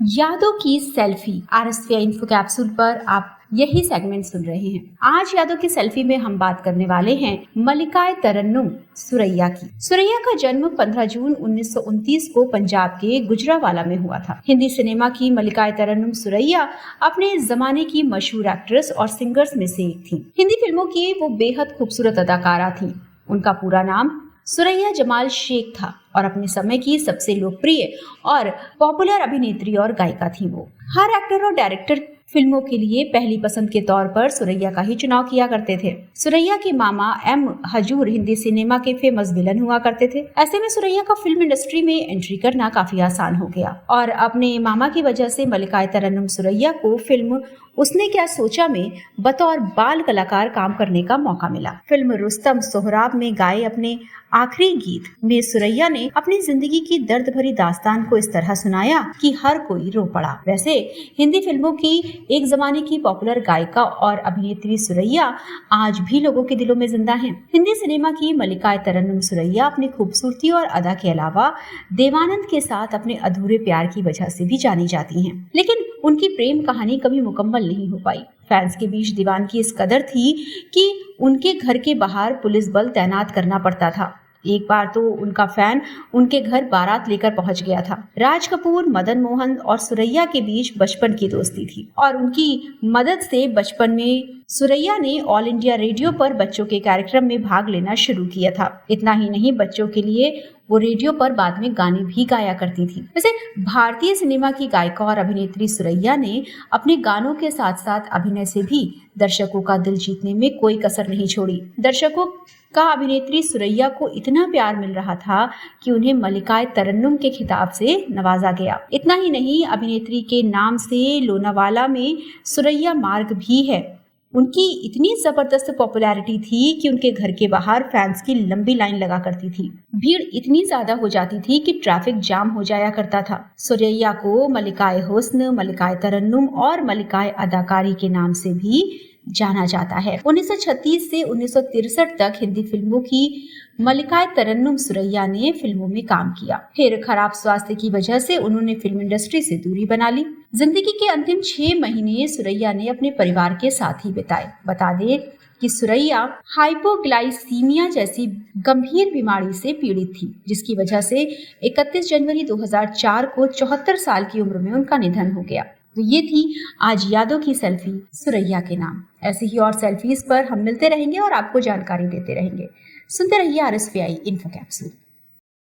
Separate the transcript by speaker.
Speaker 1: यादों की selfie आरएसवीआई info capsule पर आप यही सेगमेंट सुन रहे हैं। आज यादों की सेल्फी में हम बात करने वाले हैं मल्लिकाए तरन्नुम सुरैया की। सुरैया का जन्म 15 जून 1929 को पंजाब के गुजरावाला में हुआ था। हिंदी सिनेमा की मल्लिकाए तरन्नुम सुरैया अपने जमाने की मशहूर एक्ट्रेस और सिंगर्स में से एक थी। हिंदी फिल्मों की वो बेहद खूबसूरत अदाकारा थी। उनका पूरा नाम सुरैया जमाल शेख था और अपने समय की सबसे लोकप्रिय और पॉपुलर अभिनेत्री और गायिका थी। वो हर एक्टर और डायरेक्टर फिल्मों के लिए पहली पसंद के तौर पर सुरैया का ही चुनाव किया करते थे। सुरैया के मामा एम हजूर हिंदी सिनेमा के फेमस विलन हुआ करते थे। ऐसे में सुरैया का फिल्म इंडस्ट्री में एंट्री करना काफी आसान हो गया और अपने मामा की वजह से मल्लिकाए तरन्नुम सुरैया को फिल्म उसने क्या सोचा में बतौर बाल कलाकार काम करने का मौका मिला। फिल्म रुस्तम सोहराब में गाए अपने आखिरी गीत में सुरैया ने अपनी जिंदगी की दर्द भरी दास्तान को इस तरह सुनाया कि हर कोई रो पड़ा। वैसे हिंदी फिल्मों की एक जमाने की पॉपुलर गायिका और अभिनेत्री सुरैया आज भी लोगों के दिलों में जिंदा हैं। हिंदी सिनेमा की मल्लिकाए तरन्नुम सुरैया अपनी खूबसूरती और अदा के अलावा देवानंद के साथ अपने अधूरे प्यार की वजह से भी जानी जाती हैं। लेकिन उनकी प्रेम कहानी कभी मुकम्मल नहीं हो पाई। फैंस के बीच दीवानगी इस कदर थी कि उनके घर के बाहर पुलिस बल तैनात करना पड़ता था। एक बार तो उनका फैन उनके घर बारात लेकर पहुंच गया था। राज कपूर, मदन मोहन और सुरैया के बीच बचपन की दोस्ती थी और उनकी मदद से बचपन में सुरैया ने ऑल इंडिया रेडियो पर बच्चों के कार्यक्रम में भाग लेना शुरू किया था। इतना ही नहीं, बच्चों के लिए वो रेडियो पर बाद में गाने भी गाया करती थी। वैसे भारतीय सिनेमा की गायिका और अभिनेत्री सुरैया ने अपने गानों के साथ साथ अभिनय से भी दर्शकों का दिल जीतने में कोई कसर नहीं छोड़ी। दर्शकों का अभिनेत्री सुरैया को इतना प्यार मिल रहा था कि उन्हें मल्लिकाए तरन्नुम के खिताब से नवाजा गया। इतना ही नहीं, अभिनेत्री के नाम से लोनावाला में सुरैया मार्ग भी है। उनकी इतनी जबरदस्त पॉपुलैरिटी थी कि उनके घर के बाहर फैंस की लंबी लाइन लगा करती थी। भीड़ इतनी ज्यादा हो जाती थी कि ट्रैफिक जाम हो जाया करता था। सुरैया को मल्लिकाए हुस्न, मल्लिकाए तरन्नुम और मल्लिकाए अदाकारी के नाम से भी जाना जाता है। 1936 से 1963 तक हिंदी फिल्मों की मल्लिकाए तरन्नुम सुरैया ने फिल्मों में काम किया। फिर खराब स्वास्थ्य की वजह से उन्होंने फिल्म इंडस्ट्री से दूरी बना ली। जिंदगी के अंतिम 6 महीने सुरैया ने अपने परिवार के साथ ही बिताए। बता दें कि सुरैया हाइपोग्लाइसीमिया जैसी गंभीर बीमारी से पीड़ित थी, जिसकी वजह से 31 जनवरी 2004 को 74 साल की उम्र में उनका निधन हो गया। तो ये थी आज यादों की सेल्फी सुरैया के नाम। ऐसे ही और सेल्फीज पर हम मिलते रहेंगे और आपको जानकारी देते रहेंगे। सुनते रहिए आरएसवीआई इन्फो कैप्सूल।